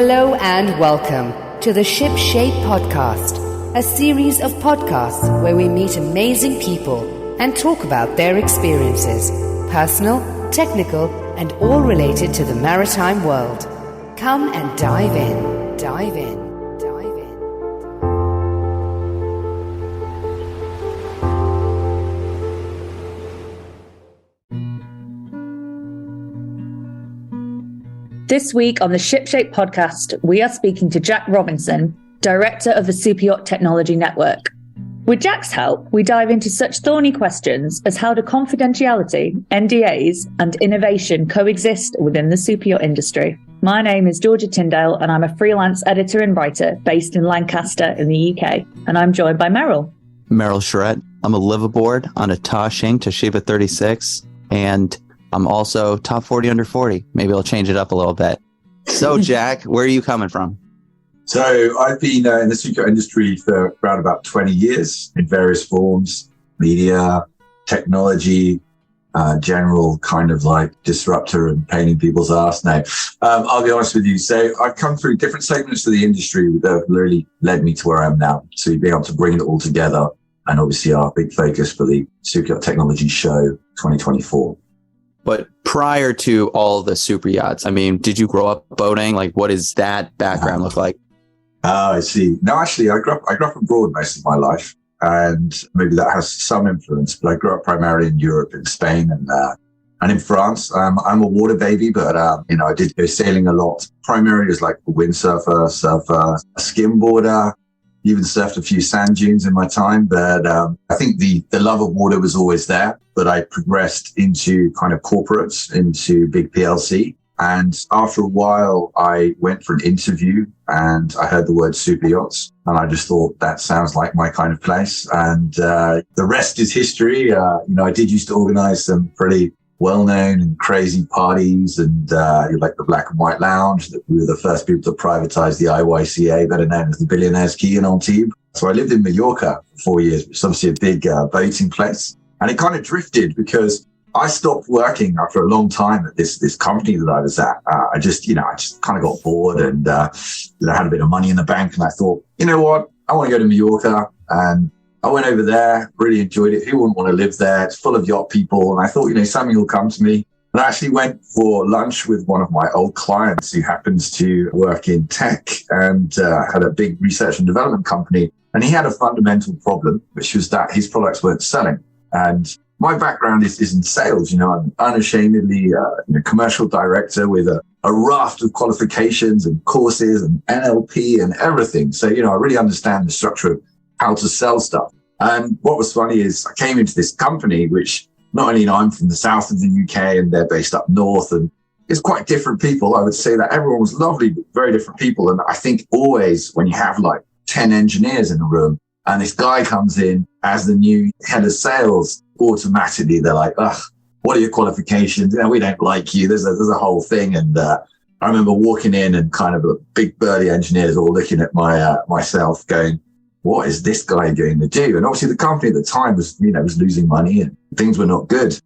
Hello and welcome to the Ship Shape Podcast, a series of podcasts where we meet amazing people and talk about their experiences, personal, technical, and all related to the maritime world. Come and dive in, dive in, dive in. This week on the Ship Shape Podcast, we are speaking to Jack Robinson, Director of the SuperYacht Technology Network. With Jack's help, we dive into such thorny questions as how do confidentiality, NDAs, and innovation coexist within the superyacht industry. My name is Georgia Tyndale, and I'm a freelance editor and writer based in Lancaster in the UK, and I'm joined by Merrill. Merrill Charette. I'm a liveaboard on a Tashing Toshiba 36, and I'm also top 40 under 40. Maybe I'll change it up a little bit. So, Jack, where are you coming from? So I've been in the superyacht industry for around about 20 years in various forms, media, technology, general kind of like disruptor and painting people's arse. No, I'll be honest with you. So I've come through different segments of the industry that have really led me to where I am now. So being able to bring it all together, and obviously our big focus for the SuperYacht Technology Show 2024. But prior to all the super yachts, I mean, did you grow up boating? Like, what does that background look like? I see. No, actually, I grew up abroad most of my life, and maybe that has some influence. But I grew up primarily in Europe, in Spain, and in France. I'm a water baby, but I did go sailing a lot. Primarily as like a windsurfer, surfer, a skimboarder. Even surfed a few sand dunes in my time, but I think the love of water was always there. But I progressed into kind of corporates, into big PLC. And after a while, I went for an interview and I heard the word super yachts. And I just thought that sounds like my kind of place. And the rest is history. I did used to organize some pretty well-known and crazy parties and like the Black and White Lounge. We were the first people to privatize the IYCA, better known as the Billionaires' Key in Antibes. So I lived in Mallorca for 4 years, which is obviously a big boating place. And it kind of drifted because I stopped working after a long time at this company that I was at. I just kind of got bored and I had a bit of money in the bank, and I thought, you know what, I want to go to Mallorca. And I went over there, really enjoyed it. Who wouldn't want to live there? It's full of yacht people. And I thought, something will come to me. And I actually went for lunch with one of my old clients who happens to work in tech and had a big research and development company. And he had a fundamental problem, which was that his products weren't selling. And my background is in sales. I'm unashamedly a commercial director with a raft of qualifications and courses and NLP and everything. So, I really understand the structure of how to sell stuff. And what was funny is I came into this company, which not only I'm from the south of the UK and they're based up north, and it's quite different people. I would say that everyone was lovely, but very different people. And I think always when you have like 10 engineers in a room and this guy comes in as the new head of sales, automatically they're like, ugh, what are your qualifications? We don't like you. There's a whole thing. And I remember walking in and kind of big burly engineers all looking at myself going, what is this guy going to do? And obviously the company at the time was losing money and things were not good.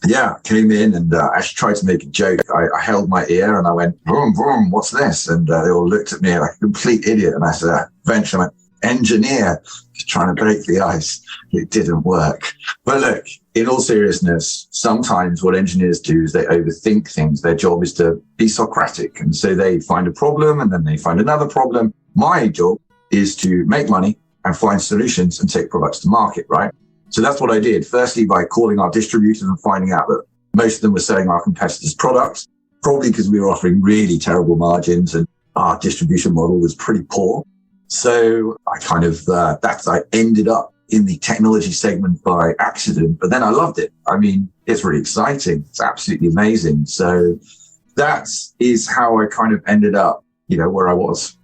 Yeah, came in and actually tried to make a joke. I held my ear and I went, vroom, vroom, what's this? And they all looked at me like a complete idiot. And I said, eventually I went, engineer, just trying to break the ice. It didn't work. But look, in all seriousness, sometimes what engineers do is they overthink things. Their job is to be Socratic. And so they find a problem and then they find another problem. My job is to make money and find solutions and take products to market, right? So that's what I did. Firstly, by calling our distributors and finding out that most of them were selling our competitors' products, probably because we were offering really terrible margins and our distribution model was pretty poor. So I kind of, I ended up in the technology segment by accident, but then I loved it. I mean, it's really exciting. It's absolutely amazing. So that is how I kind of ended up, where I was.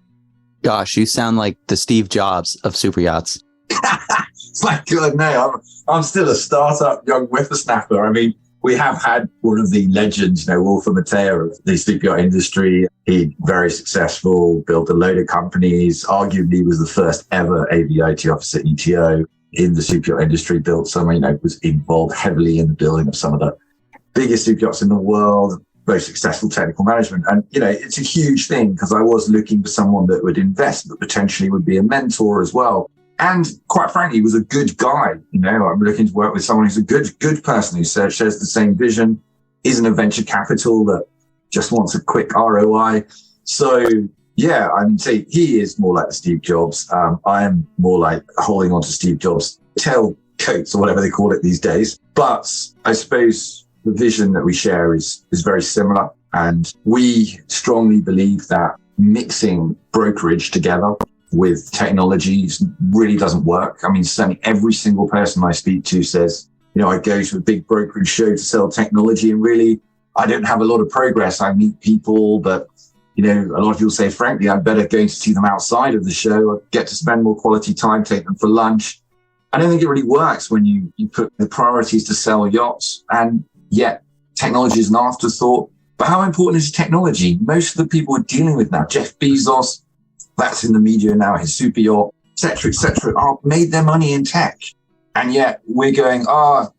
Gosh, you sound like the Steve Jobs of super yachts. It's like, God, no, I'm still a startup young whippersnapper. I mean, we have had one of the legends, Wolf Matea of the superyacht industry. He very successful, built a load of companies, arguably was the first ever aviate officer ETO in the superyacht industry, built some, was involved heavily in the building of some of the biggest superyachts in the world. very successful technical management. And, it's a huge thing because I was looking for someone that would invest, but potentially would be a mentor as well. And quite frankly, he was a good guy. I'm looking to work with someone who's a good person who shares the same vision, isn't a venture capital that just wants a quick ROI. So, yeah, say he is more like the Steve Jobs. I am more like holding on to Steve Jobs' tailcoats or whatever they call it these days. But I suppose the vision that we share is very similar. And we strongly believe that mixing brokerage together with technology really doesn't work. Certainly every single person I speak to says, I go to a big brokerage show to sell technology and really I don't have a lot of progress. I meet people, but a lot of people say, frankly, I'm better going to see them outside of the show. I get to spend more quality time, take them for lunch. I don't think it really works when you put the priorities to sell yachts, and yet technology is an afterthought. But how important is technology? Most of the people we're dealing with now, Jeff Bezos, that's in the media now, his super yacht, et cetera, are made their money in tech. And yet we're going,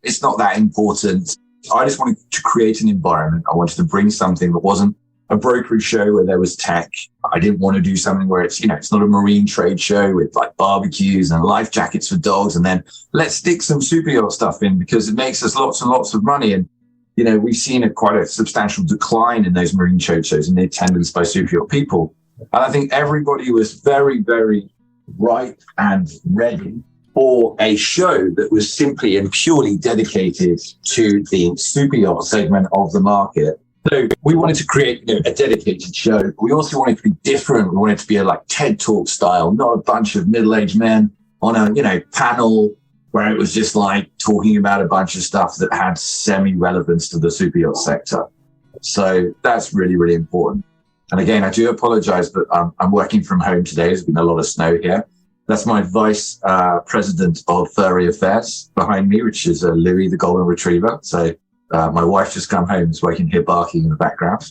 it's not that important. I just wanted to create an environment. I wanted to bring something that wasn't a brokerage show where there was tech. I didn't want to do something where it's not a marine trade show with like barbecues and life jackets for dogs. And then let's stick some super yacht stuff in because it makes us lots and lots of money. And, we've seen quite a substantial decline in those marine trade shows and the attendance by super yacht people. And I think everybody was very, very right and ready for a show that was simply and purely dedicated to the super yacht segment of the market. So we wanted to create a dedicated show. We also wanted to be different. We wanted to be a TED Talk style, not a bunch of middle-aged men on a panel where it was just talking about a bunch of stuff that had semi-relevance to the super yacht sector. So that's really, really important. And again, I do apologize, but I'm working from home today. There's been a lot of snow here. That's my vice president of furry affairs behind me, which is Louis, the golden retriever. So my wife just come home, so I can hear barking in the background.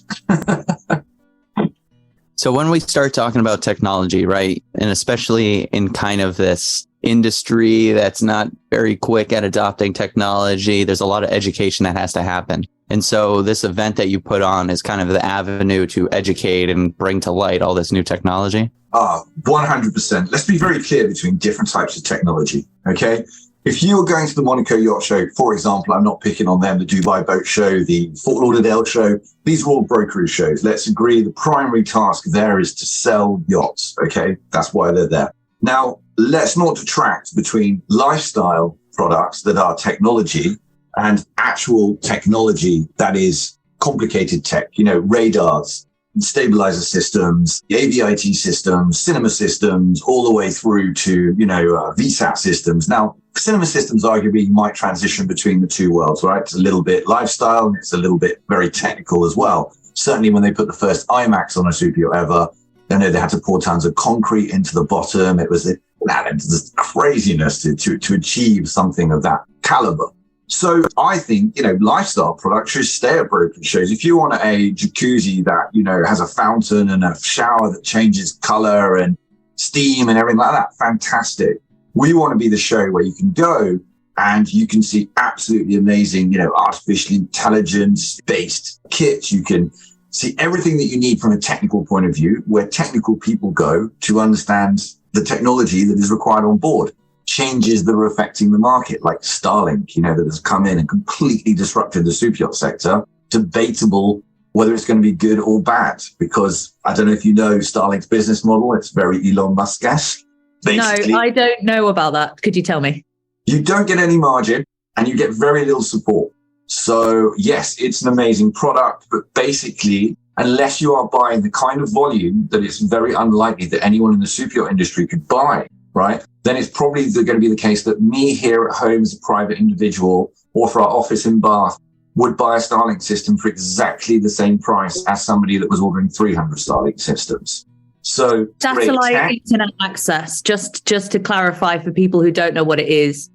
So when we start talking about technology, right, and especially in kind of this industry that's not very quick at adopting technology, there's a lot of education that has to happen. And so this event that you put on is kind of the avenue to educate and bring to light all this new technology. 100%. Let's be very clear between different types of technology. Okay. If you were going to the Monaco Yacht Show, for example, I'm not picking on them, the Dubai Boat Show, the Fort Lauderdale Show, these are all brokerage shows. Let's agree the primary task there is to sell yachts. Okay. That's why they're there. Now, let's not detract between lifestyle products that are technology and actual technology that is complicated tech, radars, stabilizer systems, aviate systems, cinema systems, all the way through to, VSAT systems. Now, cinema systems arguably might transition between the two worlds, right? It's a little bit lifestyle and it's a little bit very technical as well. Certainly when they put the first IMAX on a super yacht ever, they had to pour tons of concrete into the bottom. It was this craziness to achieve something of that caliber. So I think, lifestyle products should stay at brokerage shows. If you want a jacuzzi that, has a fountain and a shower that changes color and steam and everything like that, fantastic. We want to be the show where you can go and you can see absolutely amazing, artificial intelligence-based kits. You can see everything that you need from a technical point of view, where technical people go to understand the technology that is required on board. Changes that are affecting the market, like Starlink, that has come in and completely disrupted the super yacht sector. Debatable whether it's going to be good or bad, because I don't know if you know Starlink's business model. It's very Elon Musk-esque. Basically, no, I don't know about that. Could you tell me? You don't get any margin and you get very little support. So yes, it's an amazing product, but basically, unless you are buying the kind of volume that it's very unlikely that anyone in the super yacht industry could buy, right? Then it's probably going to be the case that me here at home as a private individual or for our office in Bath would buy a Starlink system for exactly the same price as somebody that was ordering 300 Starlink systems. So satellite internet access, just to clarify for people who don't know what it is.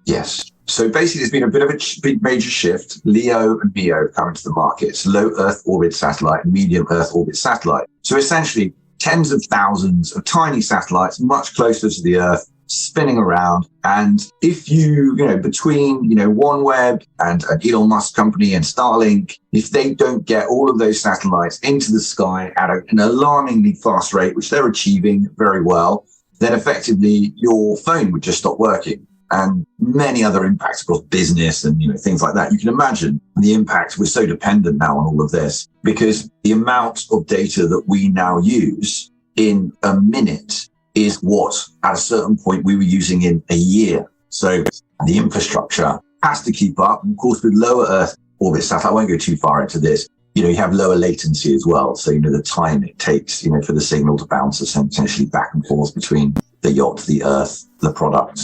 Yes. So basically there's been a bit of a big major shift. LEO and MEO come into the market. It's low Earth orbit satellite and medium Earth orbit satellite. So essentially tens of thousands of tiny satellites much closer to the Earth spinning around. And if you between, OneWeb and an Elon Musk company and Starlink, if they don't get all of those satellites into the sky at an alarmingly fast rate, which they're achieving very well, then effectively your phone would just stop working. And many other impacts across business and things like that. You can imagine the impact. We're so dependent now on all of this because the amount of data that we now use in a minute is what at a certain point we were using in a year. So the infrastructure has to keep up. And of course, with lower Earth orbit stuff, I won't go too far into this. You have lower latency as well. So, the time it takes, for the signal to bounce essentially back and forth between the yacht, the Earth, the product.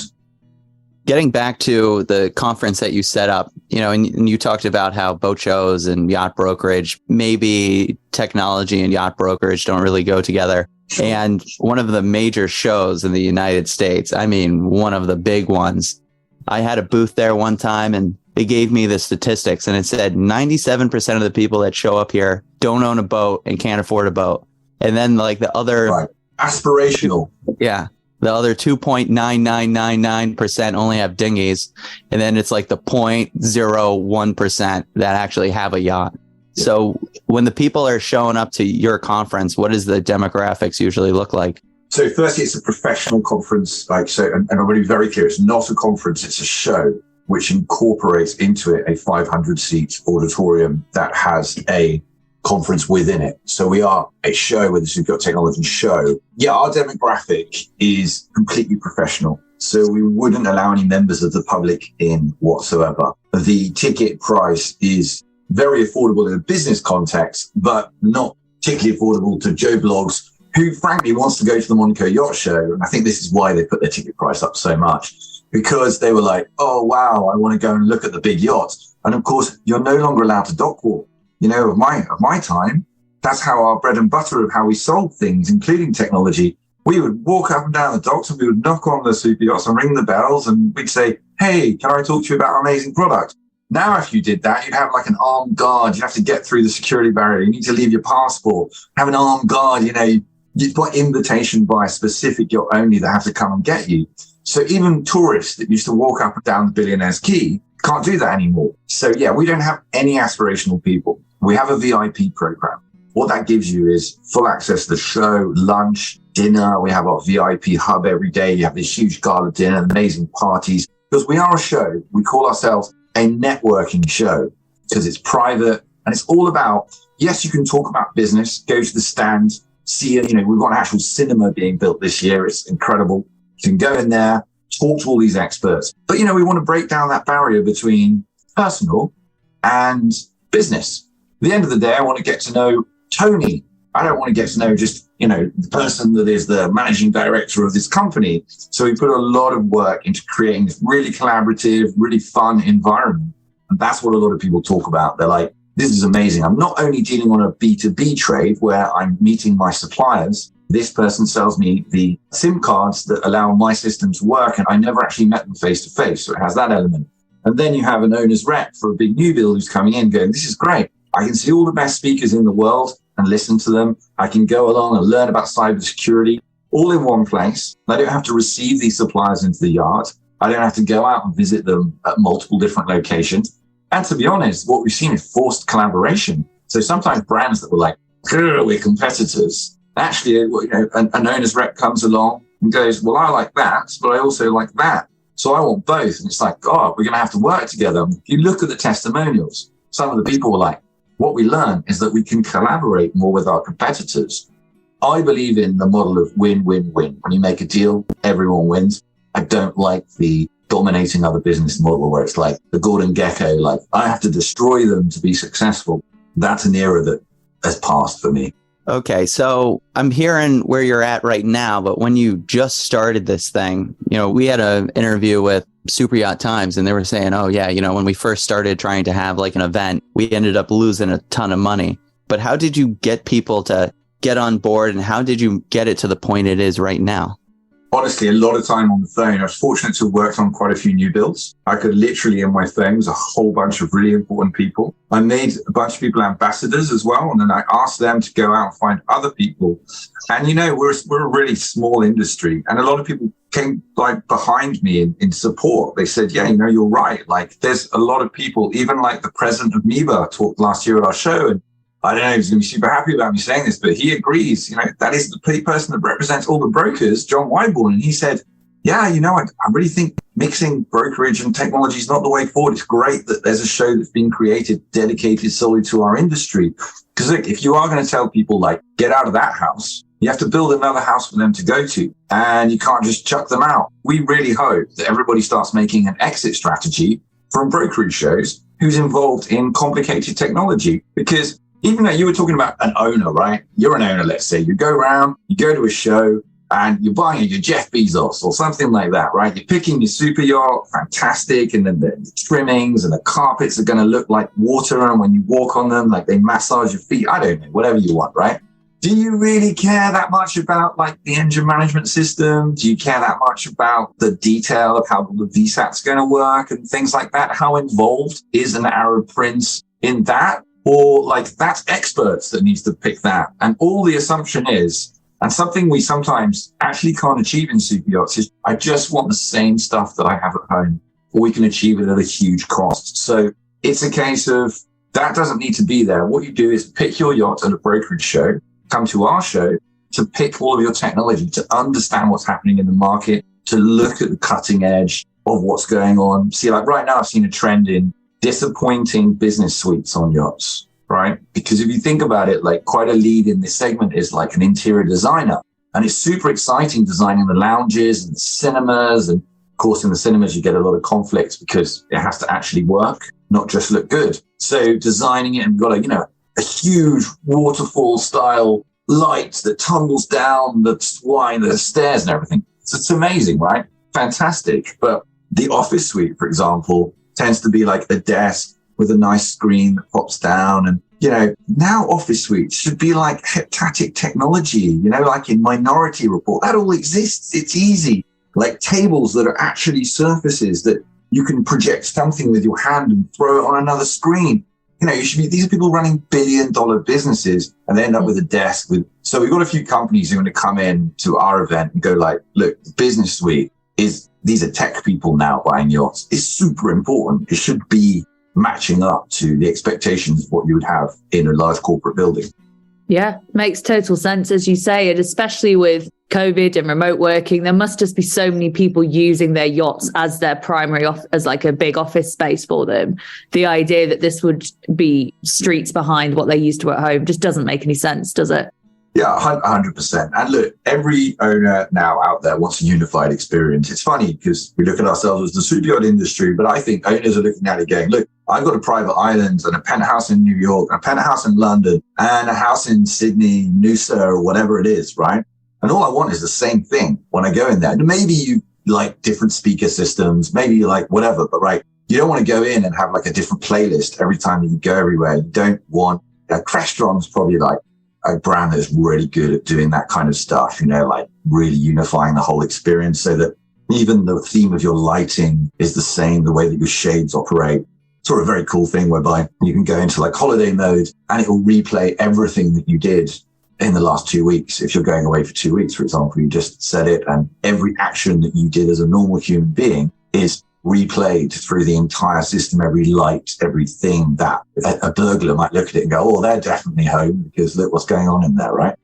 Getting back to the conference that you set up, and you talked about how boat shows and yacht brokerage, maybe technology and yacht brokerage don't really go together. And one of the major shows in the United States, one of the big ones, I had a booth there one time and they gave me the statistics and it said 97% of the people that show up here don't own a boat and can't afford a boat. And then like the other... Right. Aspirational. Yeah. The other 2.9999% only have dinghies. And then it's like the 0.01% that actually have a yacht. Yeah. So when the people are showing up to your conference, what does the demographics usually look like? So firstly, it's a professional conference. And I'm going to be very clear. It's not a conference. It's a show which incorporates into it a 500-seat auditorium that has a conference within it. So we are a show with a SuperYacht Technology show. Yeah, our demographic is completely professional. So we wouldn't allow any members of the public in whatsoever. The ticket price is very affordable in a business context, but not particularly affordable to Joe Blogs, who frankly wants to go to the Monaco Yacht Show. And I think this is why they put their ticket price up so much, because they were like, oh, wow, I want to go and look at the big yachts. And of course, you're no longer allowed to dock walk. Of my time, that's how our bread and butter of how we sold things, including technology. We would walk up and down the docks and we would knock on the super yachts and ring the bells and we'd say, hey, can I talk to you about our amazing product? Now, if you did that, you'd have like an armed guard. You have to get through the security barrier. You need to leave your passport, have an armed guard. You've got invitation by a specific yacht only that have to come and get you. So even tourists that used to walk up and down the Billionaire's Quay can't do that anymore. So yeah, we don't have any aspirational people. We have a VIP program. What that gives you is full access to the show, lunch, dinner. We have our VIP hub every day. You have this huge gala dinner, amazing parties. Because we are a show, we call ourselves a networking show because it's private and it's all about, yes, you can talk about business, go to the stand, see, we've got an actual cinema being built this year. It's incredible. You can go in there, talk to all these experts. But, we want to break down that barrier between personal and business. At the end of the day, I want to get to know Tony. I don't want to get to know just, the person that is the managing director of this company. So we put a lot of work into creating this really collaborative, really fun environment. And that's what a lot of people talk about. They're like, this is amazing. I'm not only dealing on a B2B trade where I'm meeting my suppliers. This person sells me the SIM cards that allow my system to work. And I never actually met them face to face. So it has that element. And then you have an owner's rep for a big new build who's coming in going, this is great. I can see all the best speakers in the world and listen to them. I can go along and learn about cybersecurity all in one place. I don't have to receive these suppliers into the yard. I don't have to go out and visit them at multiple different locations. And to be honest, what we've seen is forced collaboration. So sometimes brands that were like, we're competitors. Actually, an owner's rep comes along and goes, well, I like that, but I also like that. So I want both. And it's like, God, we're going to have to work together. If you look at the testimonials, some of the people were like, what we learn is that we can collaborate more with our competitors. I believe in the model of win-win-win. When you make a deal, everyone wins. I don't like the dominating other business model where it's like the Gordon Gekko, like I have to destroy them to be successful. That's an era that has passed for me. Okay, so I'm hearing where you're at right now, but when you just started this thing, we had an interview with SuperYacht Times and they were saying, oh yeah, when we first started trying to have like an event, we ended up losing a ton of money. But how did you get people to get on board and how did you get it to the point it is right now? Honestly, a lot of time on the phone. I was fortunate to have worked on quite a few new builds. I could literally, in my phone, was a whole bunch of really important people. I made a bunch of people ambassadors as well. And then I asked them to go out and find other people. And, we're a really small industry. And a lot of people came like behind me in support. They said, yeah, you're right. Like there's a lot of people, even like the president of MEBA talked last year at our show. And I don't know if he's going to be super happy about me saying this, but he agrees, that is the person that represents all the brokers, John Wyborn. And he said, yeah, I really think mixing brokerage and technology is not the way forward. It's great that there's a show that's been created dedicated solely to our industry. Because look, if you are going to tell people like, get out of that house, you have to build another house for them to go to, and you can't just chuck them out. We really hope that everybody starts making an exit strategy from brokerage shows who's involved in complicated technology. Because even though you were talking about an owner, right? You're an owner, let's say. You go around, you go to a show, and you're buying your Jeff Bezos or something like that, right? You're picking your super yacht, fantastic, and then the trimmings and the carpets are going to look like water, and when you walk on them, like they massage your feet. I don't know, whatever you want, right? Do you really care that much about like the engine management system? Do you care that much about the detail of how the VSAT's going to work and things like that? How involved is an Arab prince in that? Or like that's experts that needs to pick that. And all the assumption is, and something we sometimes actually can't achieve in super yachts is, I just want the same stuff that I have at home, or we can achieve it at a huge cost. So it's a case of that doesn't need to be there. What you do is pick your yacht at a brokerage show, come to our show to pick all of your technology, to understand what's happening in the market, to look at the cutting edge of what's going on. See, like right now, I've seen a trend in disappointing business suites on yachts, right? Because if you think about it, like quite a lead in this segment is like an interior designer. And it's super exciting designing the lounges and the cinemas. And of course, in the cinemas, you get a lot of conflicts because it has to actually work, not just look good. So designing it and got a huge waterfall style light that tumbles down the stairs and everything. So it's amazing, right? Fantastic. But the office suite, for example, tends to be like a desk with a nice screen that pops down. And, now office suites should be like heptatic technology, like in Minority Report. That all exists. It's easy. Like tables that are actually surfaces that you can project something with your hand and throw it on another screen. These are people running billion-dollar businesses and they end up with a desk so we've got a few companies who are going to come in to our event and go like, look, the business suite these are tech people now buying yachts. It's super important. It should be matching up to the expectations of what you would have in a large corporate building. Yeah, makes total sense, as you say, and especially with COVID and remote working, there must just be so many people using their yachts as their primary as like a big office space for them. The idea that this would be streets behind what they used to at home just doesn't make any sense, does it? Yeah, 100%. And look, every owner now out there wants a unified experience. It's funny because we look at ourselves as the super yacht industry, but I think owners are looking at it going, look, I've got a private island and a penthouse in New York, a penthouse in London, and a house in Sydney, Noosa, or whatever it is, right? And all I want is the same thing when I go in there. And maybe you like different speaker systems, maybe you like whatever, but right, you don't want to go in and have like a different playlist every time you go everywhere. You don't want, Crestron's probably like a brand that's really good at doing that kind of stuff, like really unifying the whole experience so that even the theme of your lighting is the same, the way that your shades operate. Sort of a very cool thing whereby you can go into like holiday mode and it will replay everything that you did in the last 2 weeks. If you're going away for 2 weeks, for example, you just set it and every action that you did as a normal human being is replayed through the entire system, every light, everything that a burglar might look at it and go, oh, they're definitely home because look what's going on in there, right?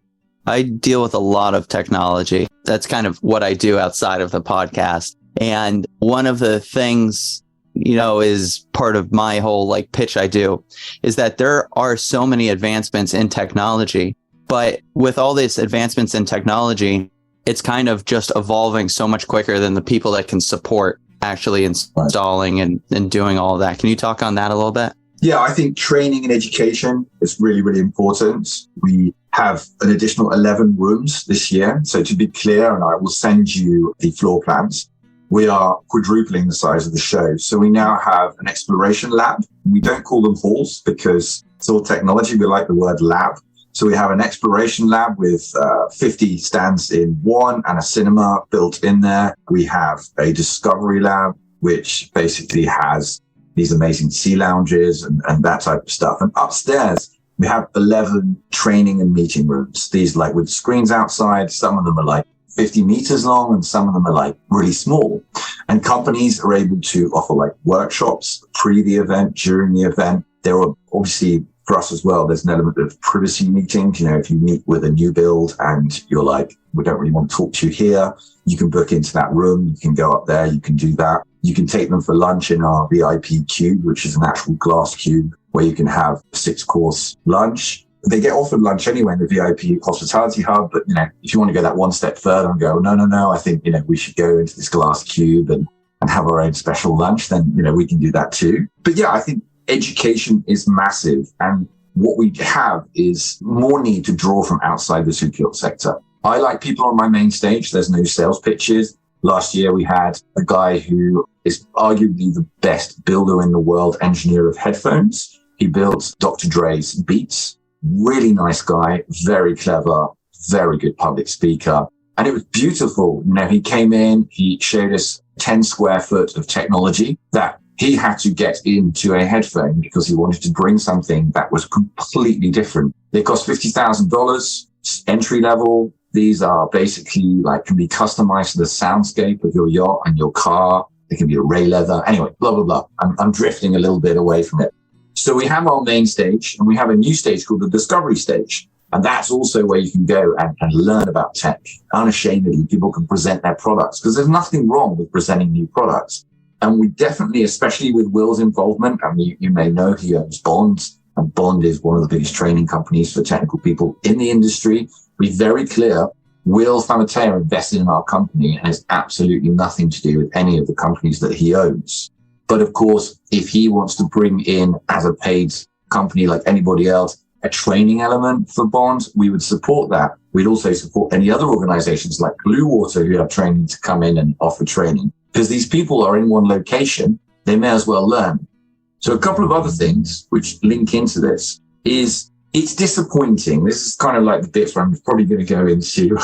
I deal with a lot of technology. That's kind of what I do outside of the podcast. And one of the things, is part of my whole like pitch I do is that there are so many advancements in technology, but with all these advancements in technology, it's kind of just evolving so much quicker than the people that can support actually installing and doing all of that. Can you talk on that a little bit? Yeah, I think training and education is really, really important. We have an additional 11 rooms this year. So to be clear, and I will send you the floor plans, we are quadrupling the size of the show. So we now have an exploration lab. We don't call them halls because it's all technology. We like the word lab. So we have an exploration lab with 50 stands in one and a cinema built in there. We have a discovery lab, which basically has these amazing sea lounges and that type of stuff. And upstairs, we have 11 training and meeting rooms. These like with screens outside. Some of them are like 50 meters long, and some of them are like really small. And companies are able to offer like workshops pre the event, during the event. There are obviously, for us as well, there's an element of privacy meetings. You know, if you meet with a new build and you're like, we don't really want to talk to you here, you can book into that room. You can go up there. You can do that. You can take them for lunch in our VIP cube, which is an actual glass cube where you can have 6-course lunch. They get offered lunch anyway in the VIP hospitality hub. But, you know, if you want to go that one step further and go, no, I think, you know, we should go into this glass cube and have our own special lunch, then, you know, we can do that too. But yeah, I think education is massive. And what we have is more need to draw from outside the superyacht sector. I like people on my main stage. There's no sales pitches. Last year, we had a guy who is arguably the best builder in the world, engineer of headphones. He built Dr. Dre's Beats. Really nice guy, very clever, very good public speaker. And it was beautiful. You know, he came in, he showed us 10 square foot of technology that he had to get into a headphone because he wanted to bring something that was completely different. They cost $50,000, entry level. These are basically like, can be customized to the soundscape of your yacht and your car. They can be a ray leather. Anyway, blah, blah, blah. I'm drifting a little bit away from it. So we have our main stage and we have a new stage called the discovery stage. And that's also where you can go and learn about tech. Unashamedly, people can present their products because there's nothing wrong with presenting new products. And we definitely, especially with Will's involvement, and you may know he owns Bond, and Bond is one of the biggest training companies for technical people in the industry. Be very clear, Will Famatea invested in our company and has absolutely nothing to do with any of the companies that he owns. But of course, if he wants to bring in as a paid company like anybody else, a training element for Bond, we would support that. We'd also support any other organizations like Blue Water who have training to come in and offer training. Because these people are in one location, they may as well learn. So a couple of other things which link into this is it's disappointing. This is kind of like the bits where I'm probably going to go into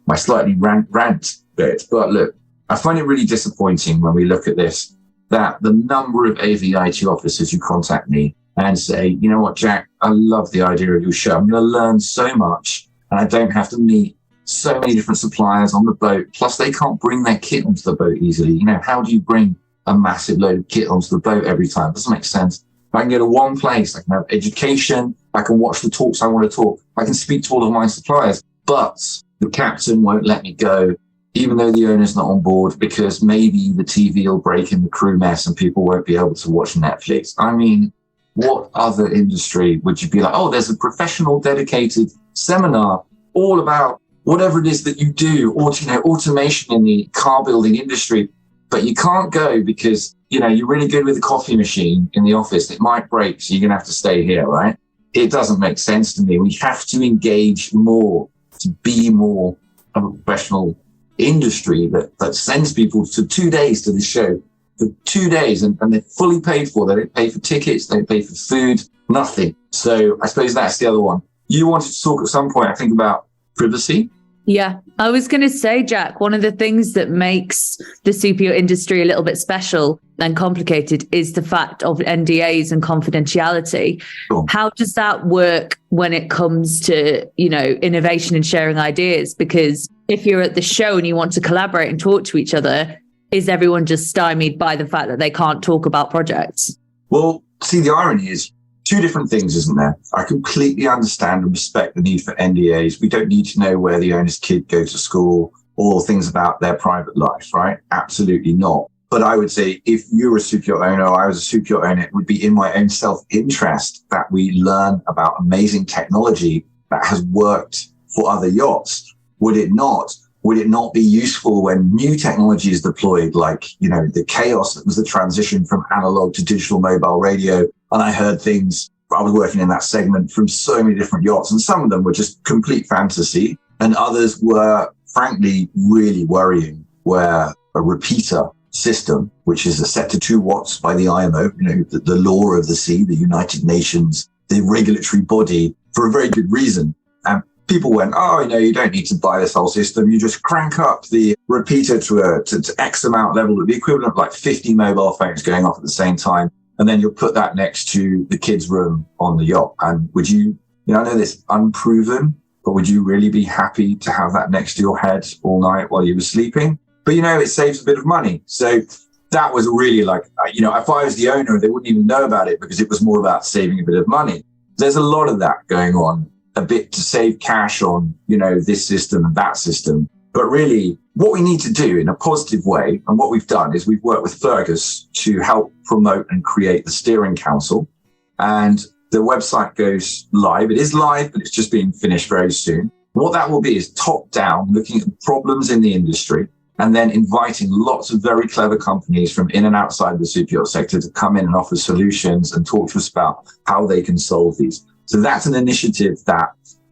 my slightly rant bit. But look, I find it really disappointing when we look at this, that the number of AV/IT officers who contact me and say, you know what, Jack, I love the idea of your show. I'm going to learn so much and I don't have to meet so many different suppliers on the boat. Plus, they can't bring their kit onto the boat easily. You know, how do you bring a massive load of kit onto the boat every time? It doesn't make sense. If I can go to one place, I can have education, I can watch the talks I want to talk, I can speak to all of my suppliers, but the captain won't let me go, even though the owner's not on board, because maybe the TV will break in the crew mess and people won't be able to watch Netflix. I mean, what other industry would you be like, oh, there's a professional dedicated seminar all about whatever it is that you do, or, you know, automation in the car building industry, but you can't go because, you know, you're really good with a coffee machine in the office. It might break, so you're going to have to stay here, right? It doesn't make sense to me. We have to engage more, to be more of a professional industry that sends people to 2 days to the show, for 2 days, and they're fully paid for. They don't pay for tickets, they don't pay for food, nothing. So I suppose that's the other one. You wanted to talk at some point, I think, about privacy. Yeah, I was going to say, Jack, one of the things that makes the superyacht industry a little bit special and complicated is the fact of NDAs and confidentiality. Sure. How does that work when it comes to, you know, innovation and sharing ideas? Because if you're at the show and you want to collaborate and talk to each other, is everyone just stymied by the fact that they can't talk about projects? Well, see, the irony is, two different things, isn't there? I completely understand and respect the need for NDAs. We don't need to know where the owner's kid goes to school or things about their private life, right? Absolutely not. But I would say if you're a superyacht owner or I was a superyacht owner, it would be in my own self-interest that we learn about amazing technology that has worked for other yachts. Would it not? Would it not be useful when new technology is deployed, like, you know, the chaos that was the transition from analog to digital mobile radio? And I heard things, I was working in that segment, from so many different yachts, and some of them were just complete fantasy, and others were, frankly, really worrying, where a repeater system, which is set to 2 watts by the IMO, you know, the law of the sea, the United Nations, the regulatory body, for a very good reason. And people went, oh, you know, you don't need to buy this whole system. You just crank up the repeater to X amount level, the equivalent of like 50 mobile phones going off at the same time. And then you'll put that next to the kids' room on the yacht. And would you know, I know this unproven, but would you really be happy to have that next to your head all night while you were sleeping? But, it saves a bit of money. So that was really like, if I was the owner, they wouldn't even know about it because it was more about saving a bit of money. There's a lot of that going on, a bit to save cash on, this system and that system. But really, what we need to do in a positive way, and what we've done is we've worked with Fergus to help promote and create the steering council. And the website goes live. It is live, but it's just being finished very soon. What that will be is top down, looking at problems in the industry, and then inviting lots of very clever companies from in and outside the super yacht sector to come in and offer solutions and talk to us about how they can solve these. So that's an initiative that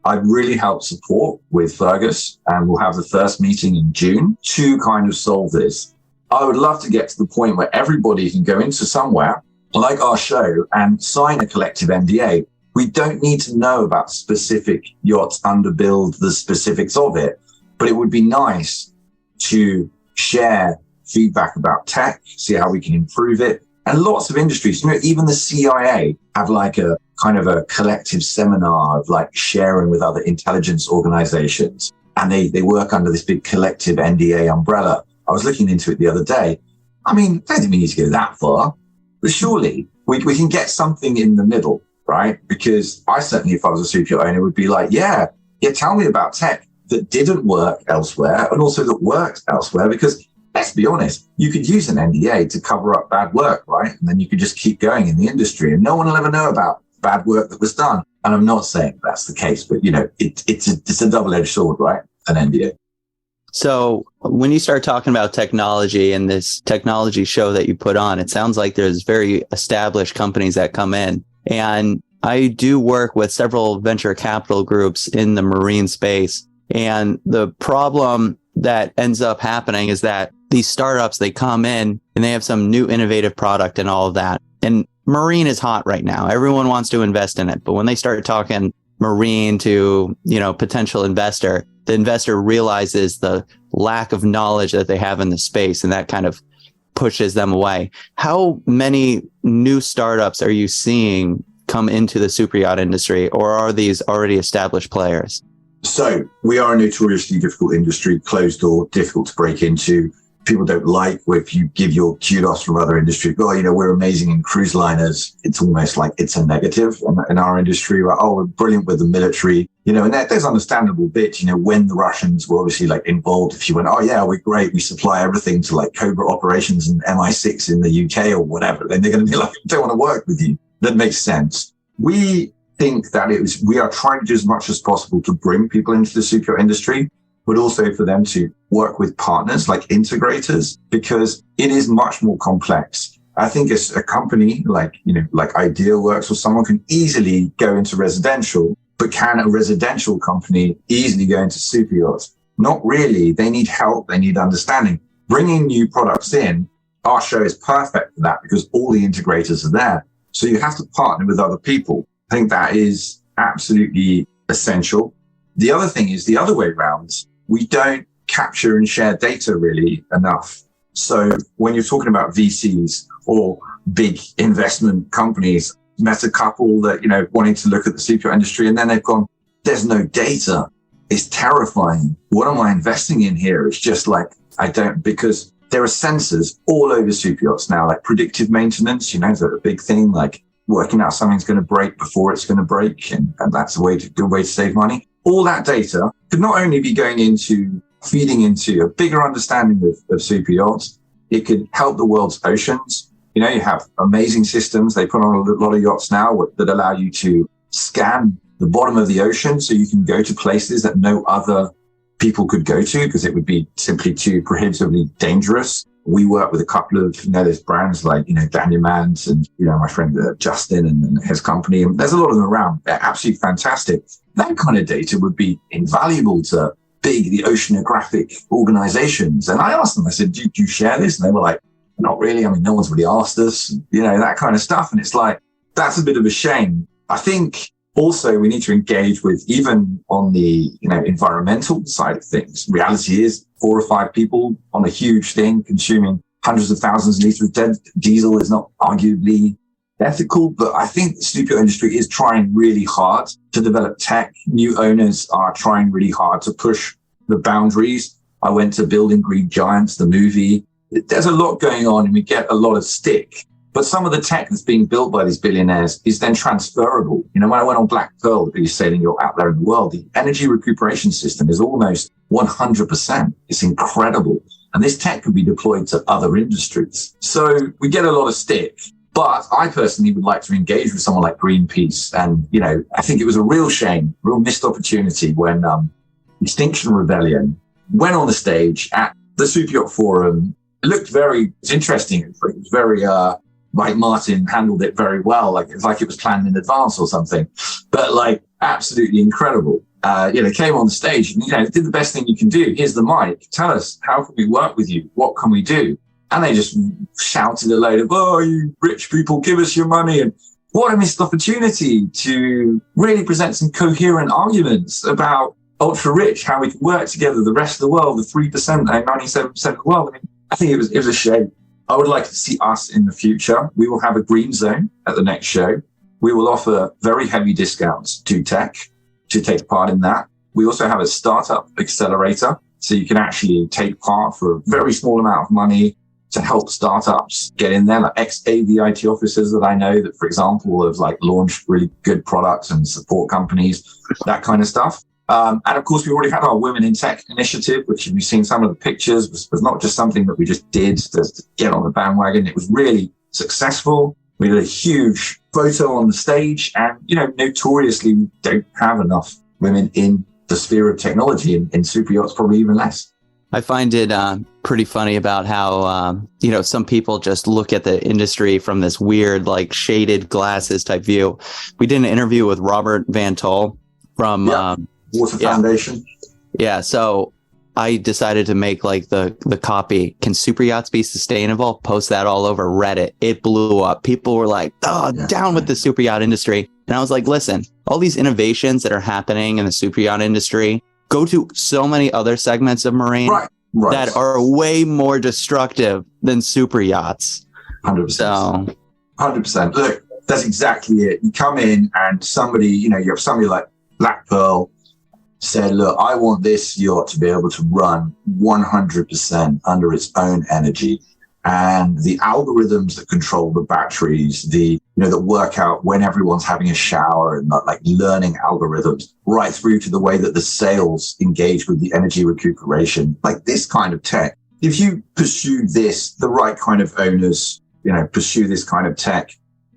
I really helped support with Fergus, and we'll have the first meeting in June to kind of solve this. I would love to get to the point where everybody can go into somewhere like our show and sign a collective NDA. We don't need to know about specific yachts, underbuild the specifics of it, but it would be nice to share feedback about tech, see how we can improve it. And lots of industries, even the CIA have like a kind of a collective seminar of like sharing with other intelligence organizations. And they work under this big collective NDA umbrella. I was looking into it the other day. I don't think we need to go that far, but surely we can get something in the middle, right? Because I certainly, if I was a super yacht owner, would be like, yeah, tell me about tech that didn't work elsewhere and also that worked elsewhere, because let's be honest, you could use an NDA to cover up bad work, right? And then you could just keep going in the industry and no one will ever know about bad work that was done. And I'm not saying that's the case, but it's a double-edged sword, right? An NDA. So when you start talking about technology and this technology show that you put on, it sounds like there's very established companies that come in. And I do work with several venture capital groups in the marine space. And the problem that ends up happening is that these startups, they come in and they have some new innovative product and all of that. And marine is hot right now. Everyone wants to invest in it. But when they start talking marine to, potential investor, the investor realizes the lack of knowledge that they have in the space, and that kind of pushes them away. How many new startups are you seeing come into the super yacht industry, or are these already established players? So we are a notoriously difficult industry, closed door, difficult to break into. People don't like if you give your kudos from other industry. We're amazing in cruise liners. It's almost like it's a negative in our industry. Like, we're brilliant with the military. And there's understandable bits, when the Russians were obviously like involved. If you went, we're great. We supply everything to like Cobra operations and MI6 in the UK or whatever. Then they're going to be like, I don't want to work with you. That makes sense. We think that we are trying to do as much as possible to bring people into the super yacht industry, but also for them to work with partners like integrators, because it is much more complex. I think it's a company like Ideate works, or someone can easily go into residential, but can a residential company easily go into super yachts? Not really. They need help. They need understanding. Bringing new products in, our show is perfect for that because all the integrators are there. So you have to partner with other people. I think that is absolutely essential. The other thing is the other way around. We don't capture and share data really enough. So when you're talking about VCs or big investment companies, met a couple that, wanting to look at the super yacht industry, and then they've gone, there's no data. It's terrifying. What am I investing in here? It's just like, because there are sensors all over super yachts now, like predictive maintenance, is a big thing, like working out something's going to break before it's going to break. And that's a good way to save money. All that data could not only be feeding into a bigger understanding of super yachts, it could help the world's oceans. You have amazing systems. They put on a lot of yachts now that allow you to scan the bottom of the ocean so you can go to places that no other people could go to because it would be simply too prohibitively dangerous. We work with a couple of, there's brands like, Daniel Mans and, my friend Justin and his company. And there's a lot of them around. They're absolutely fantastic. That kind of data would be invaluable to the oceanographic organizations. And I asked them, I said, do you share this? And they were like, not really. No one's really asked us, that kind of stuff. And it's like, that's a bit of a shame. I think also we need to engage with, even on the, environmental side of things. Reality is 4 or 5 people on a huge thing consuming hundreds of thousands of liters of diesel is not arguably ethical, but I think the super yacht industry is trying really hard to develop tech. New owners are trying really hard to push the boundaries. I went to Building Green Giants, the movie. There's a lot going on and we get a lot of stick. But some of the tech that's being built by these billionaires is then transferable. You know, when I went on Black Pearl, the biggest sailing yacht out there in the world, the energy recuperation system is almost 100%. It's incredible. And this tech could be deployed to other industries. So we get a lot of stick. But I personally would like to engage with someone like Greenpeace. And, you know, I think it was a real shame, real missed opportunity when Extinction Rebellion went on the stage at the Super Yacht Forum. It looked it's interesting. It was very, Mike Martin handled it very well. Like it was planned in advance or something, but like absolutely incredible. Came on the stage and, did the best thing you can do. Here's the mic. Tell us, how can we work with you? What can we do? And they just shouted a load of, oh, you rich people, give us your money. And what a missed opportunity to really present some coherent arguments about ultra rich, how we can work together, the rest of the world, the 3% and 97% of the world. I mean, I think it was a shame. I would like to see us in the future. We will have a green zone at the next show. We will offer very heavy discounts to tech to take part in that. We also have a startup accelerator. So you can actually take part for a very small amount of money to help startups get in there, like ex-ideate officers that I know that, for example, have like launched really good products and support companies, that kind of stuff. And of course, we already had our Women in Tech initiative, which you've seen some of the pictures, was not just something that we just did to get on the bandwagon. It was really successful. We did a huge photo on the stage and, notoriously we don't have enough women in the sphere of technology, in super yachts, probably even less. I find it pretty funny about how, some people just look at the industry from this weird, like shaded glasses type view. We did an interview with Robert Van Tol from Water Foundation. Yeah. So I decided to make like the copy. Can super yachts be sustainable? Post that all over Reddit. It blew up. People were like, down with the super yacht industry. And I was like, listen, all these innovations that are happening in the super yacht industry, go to so many other segments of marine that are way more destructive than super yachts. 100%. So, 100%. Look, that's exactly it. You come in and somebody, you have somebody like Black Pearl said, look, I want this yacht to be able to run 100% under its own energy. And the algorithms that control the batteries, that work out when everyone's having a shower and like learning algorithms, right through to the way that the sails engage with the energy recuperation, like this kind of tech. If you pursue this, the right kind of owners, pursue this kind of tech,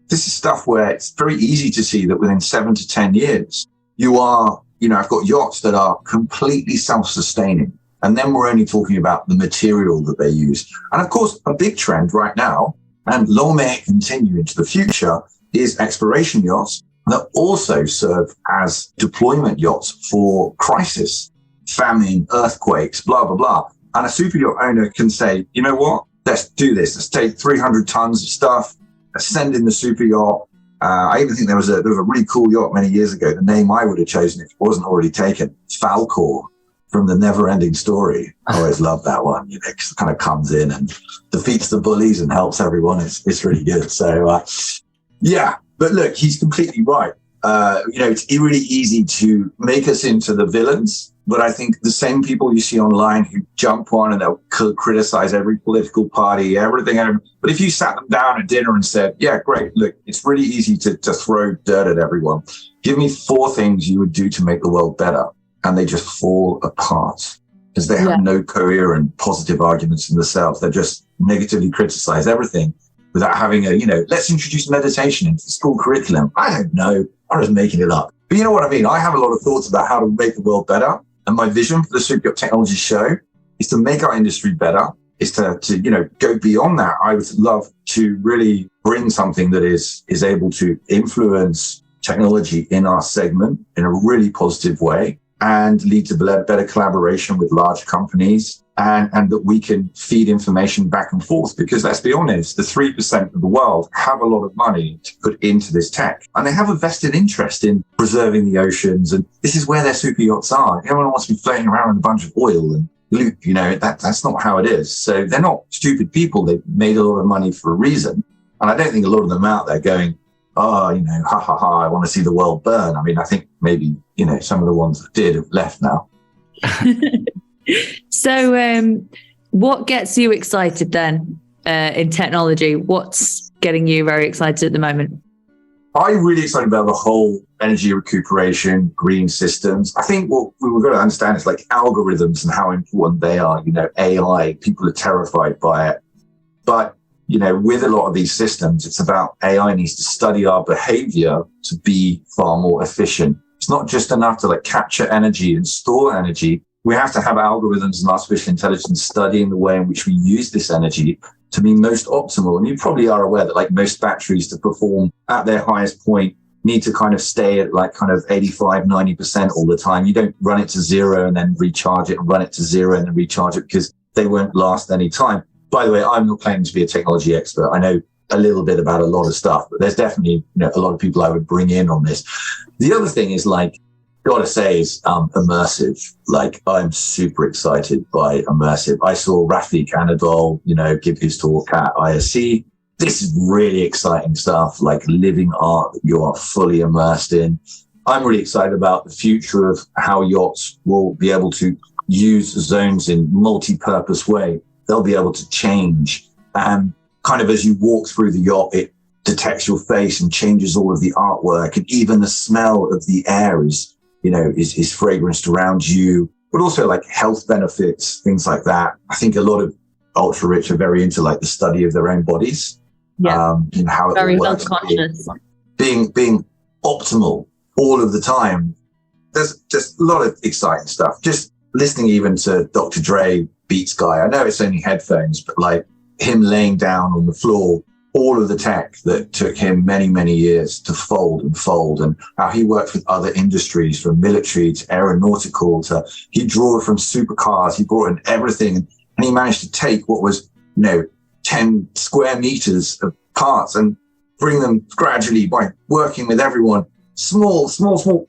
this is stuff where it's very easy to see that within 7 to 10 years, you are, I've got yachts that are completely self-sustaining. And then we're only talking about the material that they use. And of course, a big trend right now, and long may it continue into the future, is exploration yachts that also serve as deployment yachts for crisis, famine, earthquakes, blah, blah, blah. And a super yacht owner can say, you know what? Let's do this. Let's take 300 tons of stuff, let's send in the super yacht. I even think there was a really cool yacht many years ago. The name I would have chosen if it wasn't already taken, Falcor, from the Never-Ending Story. I always love that one. It kind of comes in and defeats the bullies and helps everyone. It's really good. So, but look, he's completely right. It's really easy to make us into the villains, but I think the same people you see online who jump on and they'll criticize every political party, everything. But if you sat them down at dinner and said, yeah, great, look, it's really easy to throw dirt at everyone. Give me 4 things you would do to make the world better. And they just fall apart because they have no coherent positive arguments in themselves. They just negatively criticize everything without having let's introduce meditation into the school curriculum. I don't know. I'm just making it up. But you know what I mean? I have a lot of thoughts about how to make the world better. And my vision for the Super Yacht Technology Show is to make our industry better, is to go beyond that. I would love to really bring something that is able to influence technology in our segment in a really positive way, and lead to better collaboration with large companies, and that we can feed information back and forth. Because let's be honest, the 3% of the world have a lot of money to put into this tech, and they have a vested interest in preserving the oceans. And this is where their super yachts are. Everyone wants to be floating around in a bunch of oil and loot. That's not how it is. So they're not stupid people. They've made a lot of money for a reason. And I don't think a lot of them out there going, oh, ha ha ha, I want to see the world burn. I mean, I think maybe, some of the ones that did have left now. So what gets you excited then in technology? What's getting you very excited at the moment? I'm really excited about the whole energy recuperation, green systems. I think what we've got to understand is like algorithms and how important they are. AI, people are terrified by it. But, with a lot of these systems, it's about AI needs to study our behavior to be far more efficient. It's not just enough to capture energy and store energy. We have to have algorithms and artificial intelligence studying the way in which we use this energy to be most optimal. And you probably are aware that most batteries to perform at their highest point need to kind of stay at 85, 90% all the time. You don't run it to zero and then recharge it and run it to zero and then recharge it because they won't last any time. By the way, I'm not claiming to be a technology expert. I know a little bit about a lot of stuff, but there's definitely a lot of people I would bring in on this. The other thing is gotta say is immersive. I'm super excited by immersive. I saw Rafik Anadol, give his talk at ISC. This is really exciting stuff, living art that you are fully immersed in. I'm really excited about the future of how yachts will be able to use zones in multi-purpose way. They'll be able to change. And kind of as you walk through the yacht, it detects your face and changes all of the artwork. And even the smell of the air is fragranced around you, but also health benefits, things like that. I think a lot of ultra rich are very into the study of their own bodies. Yeah. And how it very works. self-conscious. Being optimal all of the time. There's just a lot of exciting stuff. Just listening even to Dr. Dre, Beats guy. I know it's only headphones, but him laying down on the floor, all of the tech that took him many, many years to fold, and how he worked with other industries from military to aeronautical to he drew from supercars. He brought in everything and he managed to take what was, 10 square meters of parts and bring them gradually by working with everyone small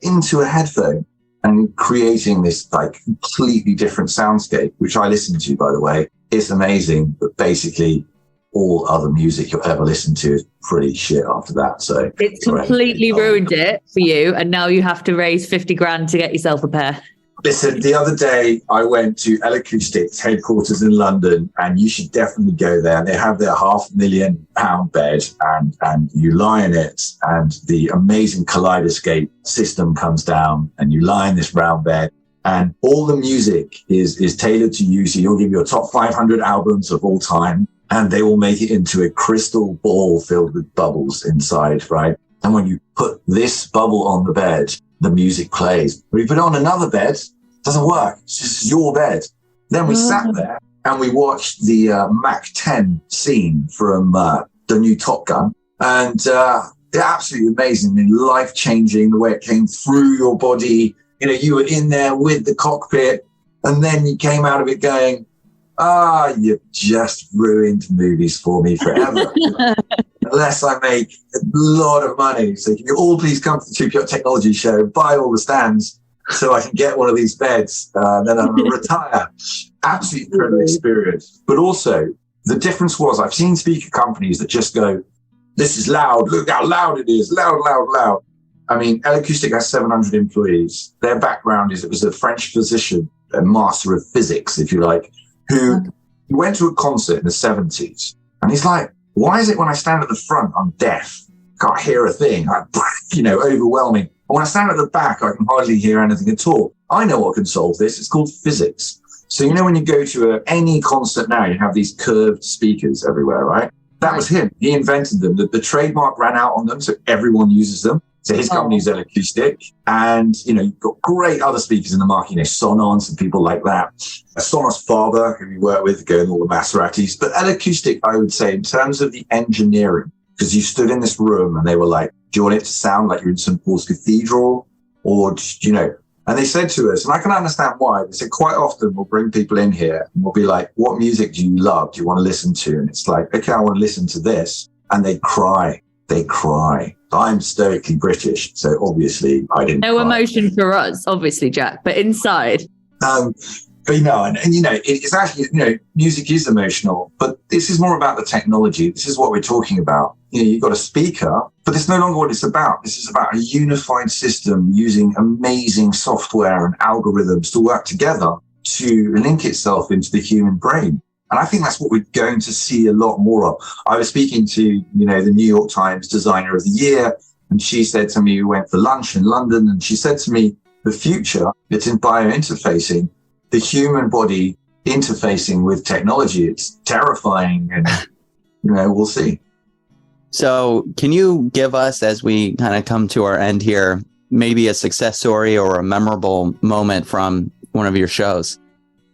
into a headphone and creating this completely different soundscape, which I listen to, by the way. It's amazing, but basically all other music you'll ever listen to is pretty shit after that. So it's completely ruined it for you, and now you have to raise 50 grand to get yourself a pair. Listen, the other day I went to Acoustic's headquarters in London, and you should definitely go there. They have their £500,000 bed, and you lie in it, and the amazing kaleidoscope system comes down, and you lie in this round bed, and all the music is tailored to you. So you'll give your top 500 albums of all time, and they will make it into a crystal ball filled with bubbles inside, right? And when you put this bubble on the bed, the music plays. When you put it on another bed, it doesn't work. It's just your bed. Then we sat there and we watched the Mach 10 scene from the new Top Gun. And they're absolutely amazing. I mean, life-changing, the way it came through your body. You were in there with the cockpit, and then you came out of it going, you've just ruined movies for me forever. Unless I make a lot of money. So can you all please come to the SuperYacht Technology Show, buy all the stands so I can get one of these beds, then I'm going to retire. Absolutely incredible experience. But also, the difference was I've seen speaker companies that just go, this is loud, look how loud it is, loud, loud, loud. I mean, Acoustic has 700 employees. Their background is it was a French physician, a master of physics, if you like, who went to a concert in the 70s. And he's like, why is it when I stand at the front, I'm deaf? Can't hear a thing. Overwhelming. And when I stand at the back, I can hardly hear anything at all. I know what can solve this. It's called physics. So, when you go to any concert now, you have these curved speakers everywhere, right? That was him. He invented them. The trademark ran out on them, so everyone uses them. So his company is Acoustic. And, you've got great other speakers in the market, Sonos and people like that. Sonos father, who we work with, going all the Maseratis. But at Acoustic, I would say, in terms of the engineering, because you stood in this room and they were like, do you want it to sound like you're in St. Paul's Cathedral? Or, and they said to us, and I can understand why, they said quite often we'll bring people in here and we'll be like, what music do you love? Do you want to listen to? And it's like, okay, I want to listen to this. And they cry. I'm stoically British, so obviously I didn't. No cry. Emotion for us, obviously, Jack, but inside. It's actually, music is emotional, but this is more about the technology. This is what we're talking about. You've got a speaker, but it's no longer what it's about. This is about a unified system using amazing software and algorithms to work together to link itself into the human brain. And I think that's what we're going to see a lot more of. I was speaking to, the New York Times Designer of the Year, and she said to me, we went for lunch in London, and she said to me, the future, it's in biointerfacing, the human body interfacing with technology. It's terrifying, and, we'll see. So can you give us, as we kind of come to our end here, maybe a success story or a memorable moment from one of your shows?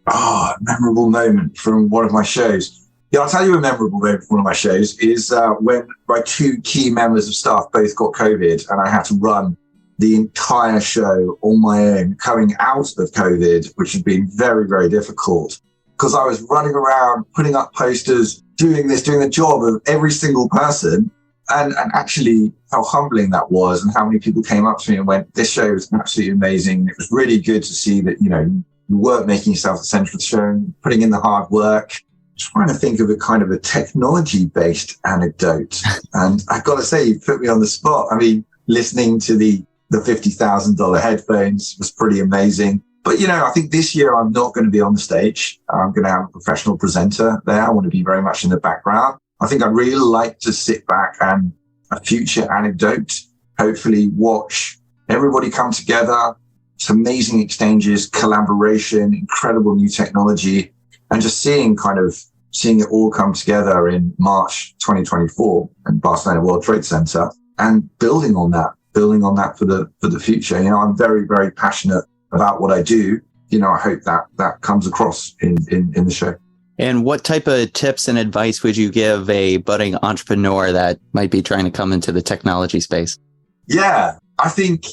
A memorable moment from one of my shows. Yeah, I'll tell you a memorable moment from one of my shows is when my two key members of staff both got COVID, and I had to run the entire show on my own, coming out of COVID, which had been very, very difficult because I was running around, putting up posters, doing the job of every single person, and actually how humbling that was, and how many people came up to me and went, this show was absolutely amazing. It was really good to see that, you weren't making yourself the center of the show, putting in the hard work. Trying to think of a kind of a technology-based anecdote. And I've got to say, you put me on the spot. I mean, listening to the $50,000 headphones was pretty amazing. But, I think this year I'm not going to be on the stage. I'm going to have a professional presenter there. I want to be very much in the background. I think I'd really like to sit back and a future anecdote, hopefully watch everybody come together. Some amazing exchanges, collaboration, incredible new technology, and just seeing it all come together in March 2024 in Barcelona World Trade Center, and building on that for the future. I'm very, very passionate about what I do. I hope that comes across in the show. And what type of tips and advice would you give a budding entrepreneur that might be trying to come into the technology space? Yeah, I think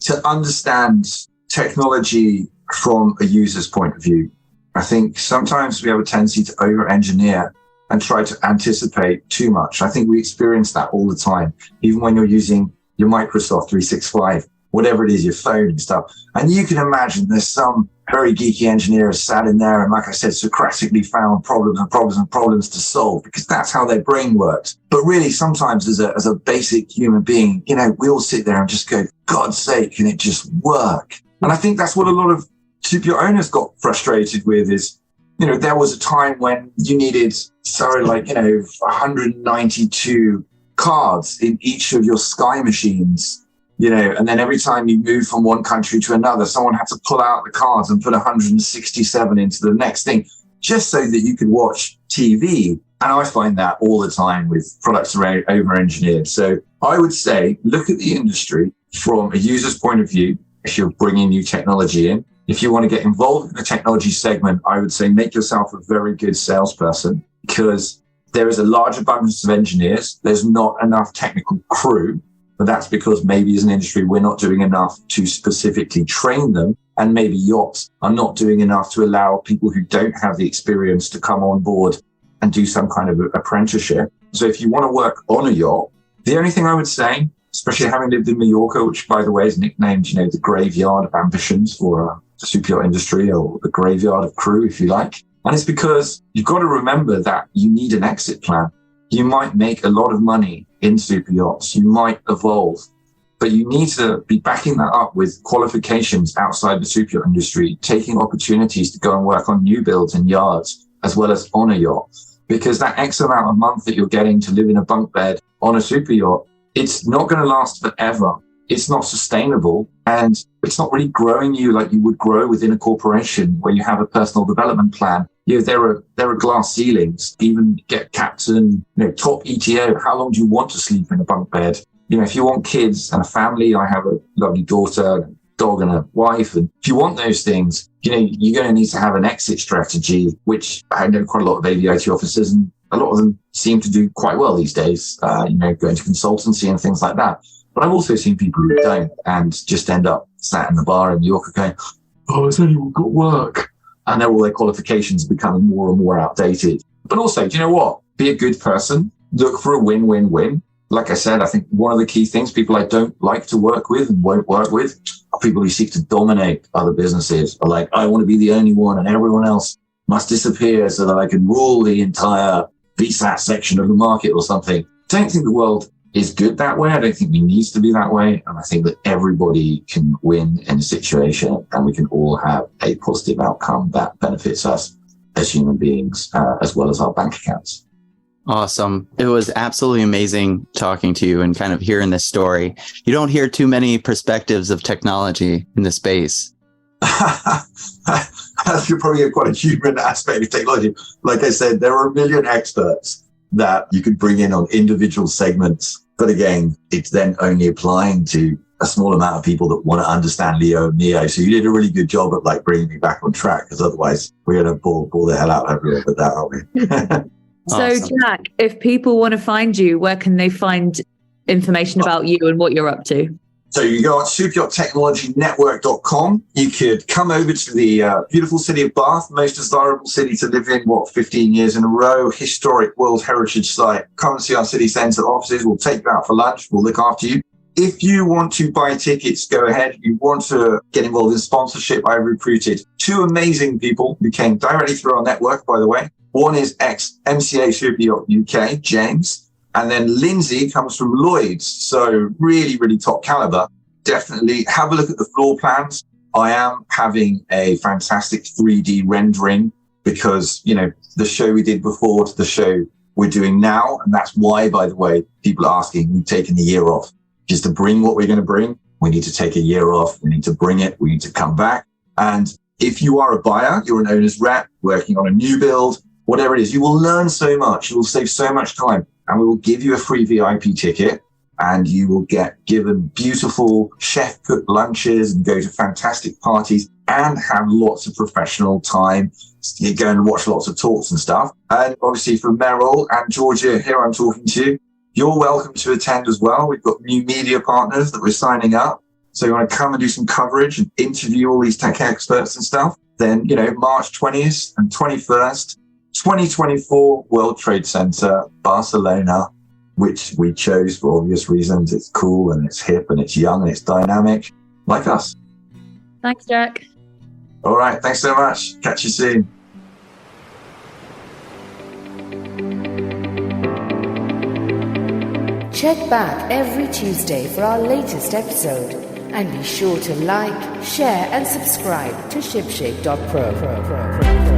to understand technology from a user's point of view. I think sometimes we have a tendency to over-engineer and try to anticipate too much. I think we experience that all the time, even when you're using your Microsoft 365, whatever it is, your phone and stuff. And you can imagine there's some very geeky engineer sat in there and, like I said, Socratically found problems to solve, because that's how their brain works. But really, sometimes as a basic human being, we all sit there and just go, God's sake, can it just work? And I think that's what a lot of super owners got frustrated with is, there was a time when you needed 192 cards in each of your Sky machines, and then every time you move from one country to another, someone had to pull out the cards and put 167 into the next thing just so that you could watch TV. And I find that all the time with products over-engineered. So I would say, look at the industry from a user's point of view. If you're bringing new technology in, if you want to get involved in the technology segment, I would say make yourself a very good salesperson, because there is a large abundance of engineers. There's not enough technical crew, but that's because maybe as an industry, we're not doing enough to specifically train them. And maybe yachts are not doing enough to allow people who don't have the experience to come on board and do some kind of apprenticeship. So if you want to work on a yacht, the only thing I would say, especially having lived in Mallorca, which, by the way, is nicknamed, the graveyard of ambitions for the super yacht industry, or the graveyard of crew, if you like. And it's because you've got to remember that you need an exit plan. You might make a lot of money in super yachts. You might evolve, but you need to be backing that up with qualifications outside the super yacht industry, taking opportunities to go and work on new builds and yards, as well as on a yacht. Because that X amount a month that you're getting to live in a bunk bed on a super yacht, it's not going to last forever. It's not sustainable, and it's not really growing you like you would grow within a corporation where you have a personal development plan. There are glass ceilings. Even get captain, top ETO. How long do you want to sleep in a bunk bed? If you want kids and a family, I have a lovely daughter, a dog and a wife. And if you want those things, you're going to need to have an exit strategy, which I know quite a lot of aviation officers, and a lot of them seem to do quite well these days, going to consultancy and things like that. But I've also seen people who don't and just end up sat in the bar in New York going, oh, has anyone got work? And all their qualifications are becoming more and more outdated. But also, do you know what? Be a good person. Look for a win-win-win. Like I said, I think one of the key things people I don't like to work with and won't work with are people who seek to dominate other businesses are like, I want to be the only one and everyone else must disappear so that I can rule the entire VSAT section of the market or something. I don't think the world is good that way. I don't think it needs to be that way. And I think that everybody can win in a situation and we can all have a positive outcome that benefits us as human beings, as well as our bank accounts. Awesome. It was absolutely amazing talking to you and kind of hearing this story. You don't hear too many perspectives of technology in the space. You probably have quite a human aspect of technology. Like I said, there are a million experts that you could bring in on individual segments. But again, it's then only applying to a small amount of people that want to understand Leo and Neo. So you did a really good job of like bringing me back on track, because otherwise we're going to bore the hell out of everyone with that, aren't we? So, Awesome. Jack, if people want to find you, where can they find information about you and what you're up to? So you go on superyachtechnologynetwork.com. You could come over to the beautiful city of Bath, most desirable city to live in, 15 years in a row, historic World Heritage Site. Come and see our city centre offices. We'll take you out for lunch. We'll look after you. If you want to buy tickets, go ahead. If you want to get involved in sponsorship, I recruited 2 amazing people who came directly through our network, by the way. One is ex-MCA SuperYacht UK, James. And then Lindsay comes from Lloyd's. So really, really top caliber. Definitely have a look at the floor plans. I am having a fantastic 3D rendering because, the show we did before to the show we're doing now. And that's why, by the way, people are asking, we've taken a year off. Just to bring what we're going to bring, we need to take a year off. We need to bring it. We need to come back. And if you are a buyer, you're an owner's rep working on a new build, whatever it is, you will learn so much. You will save so much time. And we will give you a free VIP ticket and you will get given beautiful chef-cooked lunches and go to fantastic parties and have lots of professional time. You go and watch lots of talks and stuff. And obviously for Meryl and Georgia, here I'm talking to you, you're welcome to attend as well. We've got new media partners that we're signing up. So you want to come and do some coverage and interview all these tech experts and stuff. Then, March 20th and 21st, 2024 World Trade Center, Barcelona, which we chose for obvious reasons. It's cool and it's hip and it's young and it's dynamic, like us. Thanks, Jack. All right. Thanks so much. Catch you soon. Check back every Tuesday for our latest episode. And be sure to like, share and subscribe to shipshape.pro.